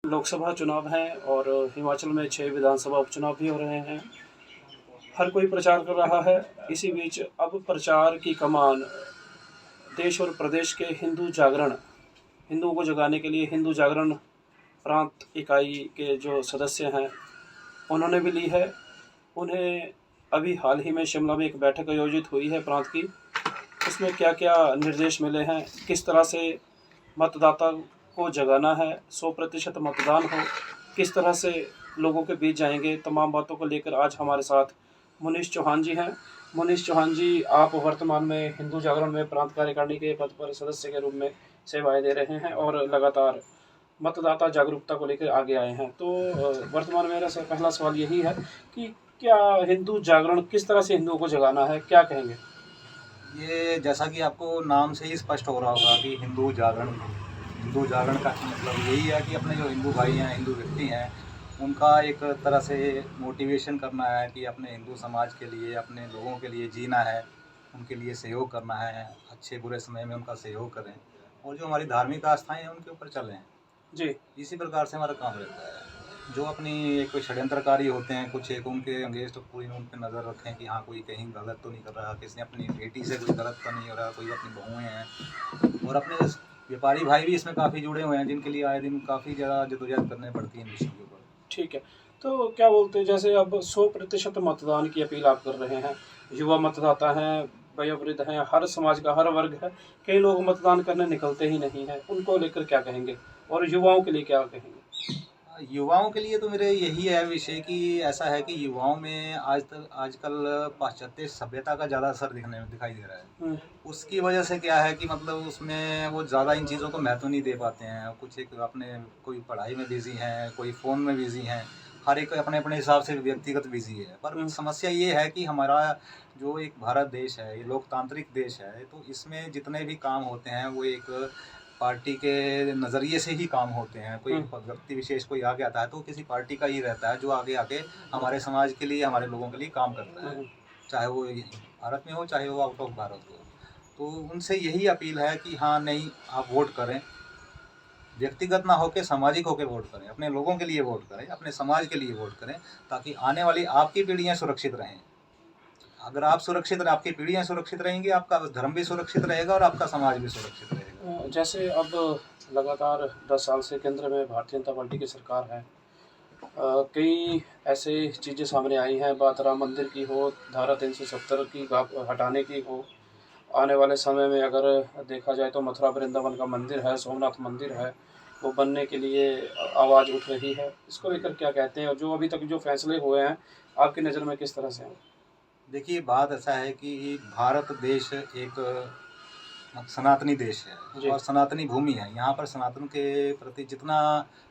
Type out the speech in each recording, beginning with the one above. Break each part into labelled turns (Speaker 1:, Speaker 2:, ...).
Speaker 1: लोकसभा चुनाव हैं और हिमाचल में 6 विधानसभा उपचुनाव भी हो रहे हैं। हर कोई प्रचार कर रहा है। इसी बीच अब प्रचार की कमान देश और प्रदेश के हिंदुओं को जगाने के लिए हिंदू जागरण प्रांत इकाई के जो सदस्य हैं उन्होंने भी ली है। उन्हें अभी हाल ही में शिमला में एक बैठक आयोजित हुई है प्रांत की। उसमें क्या क्या निर्देश मिले हैं, किस तरह से मतदाता को जगाना है, 100% मतदान हो, किस तरह से लोगों के बीच जाएंगे, तमाम बातों को लेकर आज हमारे साथ मुनीश चौहान जी हैं। मुनीश चौहान जी, आप वर्तमान में हिंदू जागरण में प्रांत कार्यकारिणी के पद पर सदस्य के रूप में सेवाएं दे रहे हैं और लगातार मतदाता जागरूकता को लेकर आगे आए हैं। तो वर्तमान में मेरा पहला सवाल यही है कि क्या हिंदू जागरण किस तरह से हिंदुओं को जगाना है, क्या कहेंगे?
Speaker 2: ये जैसा कि आपको नाम से ही स्पष्ट हो रहा होगा कि हिंदू जागरण का मतलब यही है कि अपने जो हिंदू भाई हैं, हिंदू व्यक्ति हैं, उनका एक तरह से मोटिवेशन करना है कि अपने हिंदू समाज के लिए, अपने लोगों के लिए जीना है, उनके लिए सहयोग करना है, अच्छे बुरे समय में उनका सहयोग करें और जो हमारी धार्मिक आस्थाएं हैं उनके ऊपर चलें
Speaker 1: जी।
Speaker 2: इसी प्रकार से हमारा काम रहता है। जो अपनी एक कोई षड्यंत्रकारी होते हैं कुछ एक, उनके अंगेज तो पूरी उन पर नज़र रखें कि हाँ कोई कहीं गलत तो नहीं कर रहा, किसी ने अपनी बेटी से कोई गलत तो नहीं हो रहा, कोई अपनी बहुएँ हैं। और अपने व्यापारी भाई भी इसमें काफ़ी जुड़े हुए हैं जिनके लिए आए दिन काफ़ी ज़्यादा जदोजहद करनी पड़ती है इन विषयों के ऊपर।
Speaker 1: ठीक है। तो क्या बोलते हैं, जैसे अब 100% मतदान की अपील आप कर रहे हैं, युवा मतदाता हैं, वयोवृद्ध हैं, हर समाज का हर वर्ग है, कई लोग मतदान करने निकलते ही नहीं हैं, उनको लेकर क्या कहेंगे और युवाओं के लिए क्या कहेंगे?
Speaker 2: युवाओं के लिए तो मेरे यही है विषय कि ऐसा है कि युवाओं में आजकल पाश्चात्य सभ्यता का ज़्यादा असर दिखाई दे रहा है। उसकी वजह से क्या है कि मतलब उसमें वो ज़्यादा इन चीज़ों को महत्व नहीं दे पाते हैं। कुछ एक अपने कोई पढ़ाई में बिजी हैं, कोई फ़ोन में बिजी हैं, हर एक अपने अपने हिसाब से व्यक्तिगत बिजी है। पर समस्या ये है कि हमारा जो एक भारत देश है, ये लोकतांत्रिक देश है, तो इसमें जितने भी काम होते हैं वो एक पार्टी के नज़रिए से ही काम होते हैं। कोई व्यक्ति विशेष कोई आगे आता है तो किसी पार्टी का ही रहता है जो आगे आके हमारे समाज के लिए, हमारे लोगों के लिए काम करता है, चाहे वो भारत में हो चाहे वो आउट ऑफ भारत हो। तो उनसे यही अपील है कि हाँ नहीं, आप वोट करें, व्यक्तिगत ना होकर सामाजिक होकर वोट करें, अपने लोगों के लिए वोट करें, अपने समाज के लिए वोट करें, ताकि आने वाली आपकी पीढ़ियाँ सुरक्षित रहें। अगर आप सुरक्षित रहे, आपकी पीढ़ियाँ सुरक्षित रहेंगी, आपका धर्म भी सुरक्षित रहेगा और आपका समाज भी सुरक्षित रहेगा।
Speaker 1: जैसे अब लगातार 10 साल से केंद्र में भारतीय जनता पार्टी की सरकार है। कई ऐसे चीज़ें सामने आई हैं, बात राम मंदिर की हो, धारा 370 की हटाने की हो, आने वाले समय में अगर देखा जाए तो मथुरा वृंदावन का मंदिर है, सोमनाथ मंदिर है, वो बनने के लिए आवाज़ उठ रही है। इसको लेकर क्या कहते हैं और जो अभी तक जो फैसले हुए हैं आपकी नज़र में किस तरह से हैं?
Speaker 2: देखिए, बात ऐसा है कि भारत देश एक सनातनी देश है और सनातनी भूमि है। यहाँ पर सनातन के प्रति जितना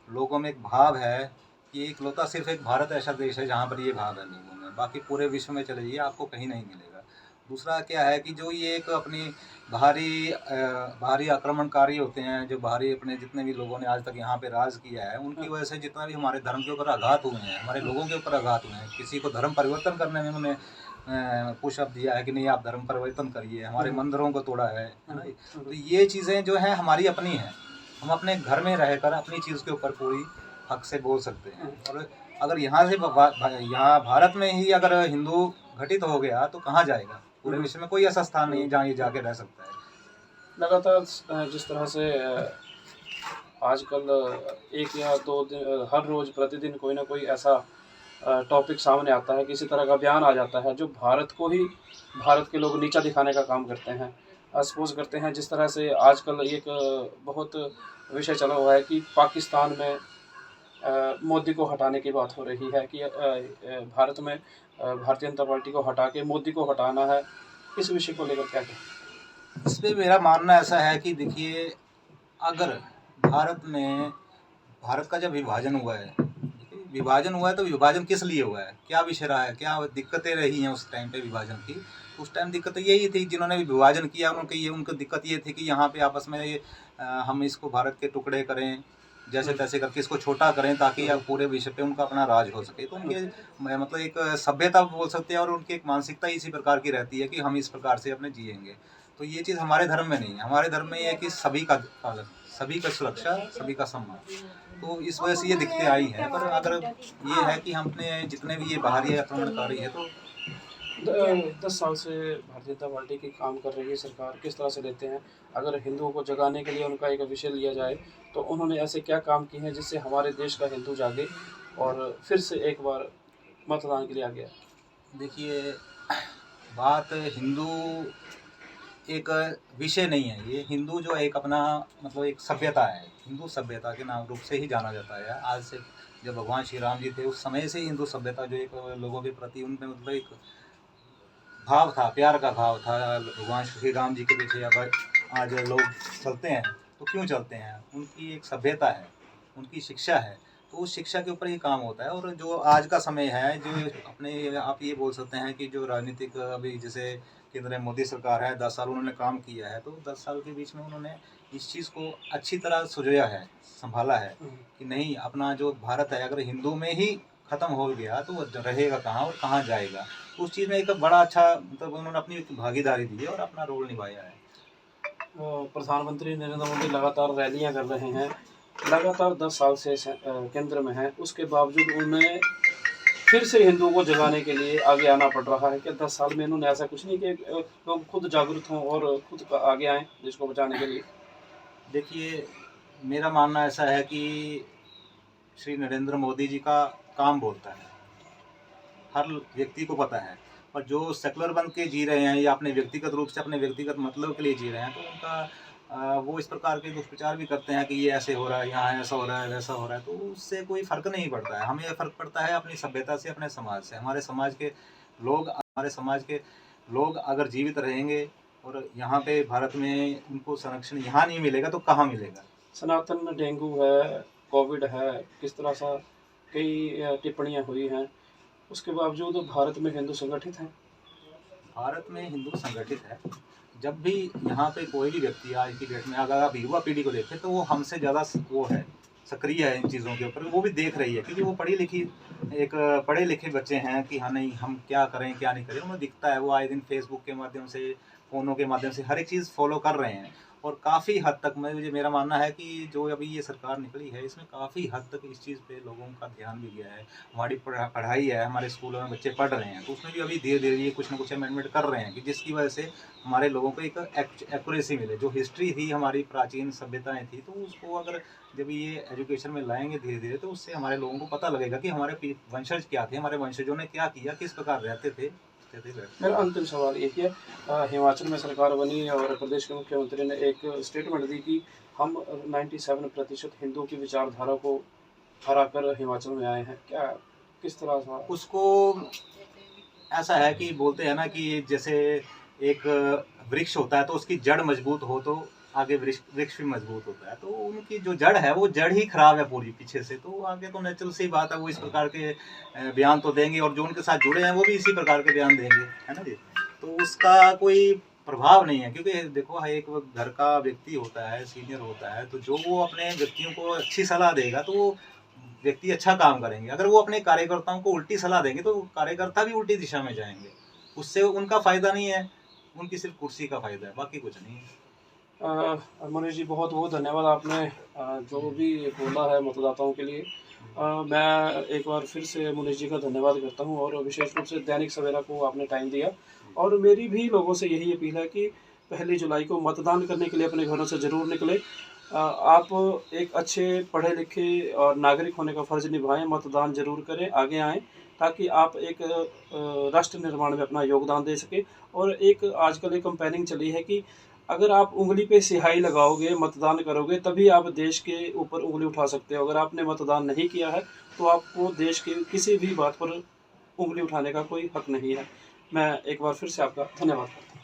Speaker 2: लोगों में एक भाव है, ये इकलौता सिर्फ एक भारत ऐसा देश है जहाँ पर ये भाव है लोगों में। बाकी पूरे विश्व में चले जाइए आपको कहीं नहीं मिलेगा। दूसरा क्या है कि जो ये एक अपनी बाहरी आक्रमणकारी होते हैं, जो बाहरी अपने जितने भी लोगों ने आज तक यहाँ पे राज किया है, उनकी वजह से जितना भी हमारे धर्म के ऊपर आघात हुए हैं, हमारे लोगों के ऊपर आघात हुए हैं, किसी को धर्म परिवर्तन करने में उन्होंने पुशअप दिया है कि नहीं आप धर्म परिवर्तन करिए, हमारे मंदिरों को तोड़ा है ना। तो ये चीज़ें जो हैं हमारी अपनी हैं, हम अपने घर में रहकर अपनी चीज़ के ऊपर पूरी हक से बोल सकते हैं। और अगर यहाँ से यहाँ भारत में ही अगर हिंदू घटित हो गया तो कहाँ जाएगा? पूरे विश्व में कोई ऐसा स्थान नहीं है जहाँ ये जाके रह सकता है।
Speaker 1: लगातार जिस तरह से आजकल 1 या 2 दिन हर रोज़ प्रतिदिन कोई ना कोई ऐसा टॉपिक सामने आता है, किसी तरह का बयान आ जाता है जो भारत को ही भारत के लोग नीचा दिखाने का काम करते हैं। सपोज़ करते हैं जिस तरह से आजकल एक बहुत विषय चला हुआ है कि पाकिस्तान में मोदी को हटाने की बात हो रही है कि भारत में भारतीय जनता पार्टी को हटा के मोदी को हटाना है। इस विषय को लेकर क्या कहें?
Speaker 2: इस पर मेरा मानना ऐसा है कि देखिए, अगर भारत का जब विभाजन हुआ है तो विभाजन किस लिए हुआ है, क्या विषय रहा है, क्या दिक्कतें रही हैं उस टाइम पे विभाजन की? उस टाइम दिक्कत यही थी, जिन्होंने विभाजन किया उनकी दिक्कत ये थी कि यहाँ पे आपस में हम इसको भारत के टुकड़े करें, जैसे तैसे करके इसको छोटा करें ताकि अब पूरे विश्व पे उनका अपना राज हो सके। तो उनके मतलब एक सभ्यता बोल सकते हैं और उनकी एक मानसिकता इसी प्रकार की रहती है कि हम इस प्रकार से अपने जिएंगे। तो ये चीज़ हमारे धर्म में नहीं है। हमारे धर्म में ये है कि सभी का सुरक्षा, सभी का सम्मान। तो इस वजह से ये दिक्कतें आई हैं। पर अगर ये है कि हमने जितने भी ये बाहरी आक्रमणकारी है तो
Speaker 1: 10 साल से भारतीय जनता पार्टी की काम कर रही है सरकार, किस तरह से लेते हैं? अगर हिंदुओं को जगाने के लिए उनका एक विषय लिया जाए, तो उन्होंने ऐसे क्या काम किए हैं जिससे हमारे देश का हिंदू जागे और फिर से एक बार मतदान के लिए आ गया?
Speaker 2: देखिए, बात हिंदू एक विषय नहीं है। ये हिंदू जो एक अपना मतलब एक सभ्यता है, हिंदू सभ्यता के नाम रूप से ही जाना जाता है। आज से जब भगवान श्री राम जी थे उस समय से हिंदू सभ्यता जो एक लोगों के प्रति उनमें मतलब एक भाव था, प्यार का भाव था। भगवान श्री राम जी के पीछे अगर आज लोग चलते हैं तो क्यों चलते हैं? उनकी एक सभ्यता है, उनकी शिक्षा है, तो उस शिक्षा के ऊपर ही काम होता है। और जो आज का समय है, जो अपने आप ये बोल सकते हैं कि जो राजनीतिक अभी जैसे केंद्र में मोदी सरकार है, 10 साल उन्होंने काम किया है, तो 10 साल के बीच में उन्होंने इस चीज़ को अच्छी तरह सुझाया है, संभाला है कि नहीं, अपना जो भारत है अगर हिंदू में ही ख़त्म हो गया तो वो रहेगा कहाँ और कहाँ जाएगा। उस चीज़ में एक बड़ा अच्छा मतलब उन्होंने अपनी एक भागीदारी दी है और अपना रोल निभाया है।
Speaker 1: प्रधानमंत्री नरेंद्र मोदी लगातार रैलियां कर रहे हैं, लगातार 10 साल से केंद्र में हैं, उसके बावजूद उन्हें फिर से हिंदुओं को जगाने के लिए आगे आना पड़ रहा है। क्या 10 साल में इन्होंने ऐसा कुछ नहीं कि लोग खुद जागरूक हों और खुद आगे आएँ देश को बचाने के लिए?
Speaker 2: देखिए, मेरा मानना ऐसा है कि श्री नरेंद्र मोदी जी का काम बोलता है, हर व्यक्ति को पता है। और जो सेकुलर बन के जी रहे हैं या अपने व्यक्तिगत रूप से अपने व्यक्तिगत मतलब के लिए जी रहे हैं, तो उनका वो इस प्रकार के दुष्प्रचार भी करते हैं कि ये ऐसे हो रहा है, यहाँ ऐसा हो रहा है, वैसा हो रहा है। तो उससे कोई फ़र्क नहीं पड़ता है। हमें ये फ़र्क पड़ता है अपनी सभ्यता से, अपने समाज से। हमारे समाज के लोग अगर जीवित रहेंगे और यहाँ पे भारत में उनको संरक्षण यहाँ नहीं मिलेगा तो कहाँ मिलेगा?
Speaker 1: सनातन डेंगू है, कोविड है, किस तरह सा कई टिप्पणियाँ हुई हैं, उसके बावजूद भारत में हिंदू संगठित हैं।
Speaker 2: भारत में हिंदू संगठित है। जब भी यहाँ पे कोई भी व्यक्ति आज की डेट में अगर आप युवा पीढ़ी को देखें तो वो हमसे ज़्यादा वो है, सक्रिय है इन चीज़ों के ऊपर। वो भी देख रही है क्योंकि वो पढ़े लिखे बच्चे हैं कि हाँ नहीं, हम क्या करें क्या नहीं करें, उन्हें दिखता है। वो आए दिन फेसबुक के माध्यम से, फ़ोनों के माध्यम से हर एक चीज़ फॉलो कर रहे हैं। और काफ़ी हद तक मेरा मानना है कि जो अभी ये सरकार निकली है इसमें काफ़ी हद तक इस चीज़ पे लोगों का ध्यान भी गया है। हमारी पढ़ाई है, हमारे स्कूलों में बच्चे पढ़ रहे हैं, तो उसमें भी अभी धीरे-धीरे ये कुछ ना कुछ अमेंडमेंट कर रहे हैं कि जिसकी वजह से हमारे लोगों को एक एक्यूरेसी मिले। जो हिस्ट्री थी, हमारी प्राचीन सभ्यताएँ थी, तो उसको अगर जब ये एजुकेशन में लाएँगे धीरे-धीरे, तो उससे हमारे लोगों को पता लगेगा कि हमारे वंशज क्या थे, हमारे वंशजों ने क्या किया, किस प्रकार रहते थे।
Speaker 1: मेरा अंतिम सवाल ये है, हिमाचल में सरकार बनी और प्रदेश के मुख्यमंत्री ने एक स्टेटमेंट दी कि हम 97% हिंदुओं की विचारधारा को हराकर हिमाचल में आए हैं। क्या किस तरह से
Speaker 2: उसको ऐसा है कि बोलते हैं ना कि जैसे एक वृक्ष होता है तो उसकी जड़ मजबूत हो तो आगे वृक्ष भी मजबूत होता है। तो उनकी जो जड़ है वो जड़ ही खराब है पूरी पीछे से। तो आगे तो नेचुरल सी बात है, वो इस प्रकार के बयान तो देंगे और जो उनके साथ जुड़े हैं वो भी इसी प्रकार के बयान देंगे, है ना जी। तो उसका कोई प्रभाव नहीं है क्योंकि देखो, एक घर का व्यक्ति होता है, सीनियर होता है, तो जो वो अपने व्यक्तियों को अच्छी सलाह देगा तो वो व्यक्ति अच्छा काम करेंगे। अगर वो अपने कार्यकर्ताओं को उल्टी सलाह देंगे तो कार्यकर्ता भी उल्टी दिशा में जाएंगे। उससे उनका फ़ायदा नहीं है, उनकी सिर्फ कुर्सी का फ़ायदा है, बाकी कुछ नहीं है।
Speaker 1: मनीष जी, बहुत बहुत धन्यवाद। आपने जो भी बोला है मतदाताओं के लिए, मैं एक बार फिर से मनीष जी का धन्यवाद करता हूं और विशेष रूप से दैनिक सवेरा को आपने टाइम दिया। और मेरी भी लोगों से यही अपील है कि 1 जुलाई को मतदान करने के लिए अपने घरों से ज़रूर निकलें। आप एक अच्छे पढ़े लिखे और नागरिक होने का फ़र्ज़ निभाएं, मतदान ज़रूर करें, आगे आएँ ताकि आप एक राष्ट्र निर्माण में अपना योगदान दे सकें। और एक आजकल एक कंपेनिंग चली है कि अगर आप उंगली पे स्याही लगाओगे, मतदान करोगे, तभी आप देश के ऊपर उंगली उठा सकते हो। अगर आपने मतदान नहीं किया है तो आपको देश के किसी भी बात पर उंगली उठाने का कोई हक नहीं है। मैं एक बार फिर से आपका धन्यवाद करता हूँ।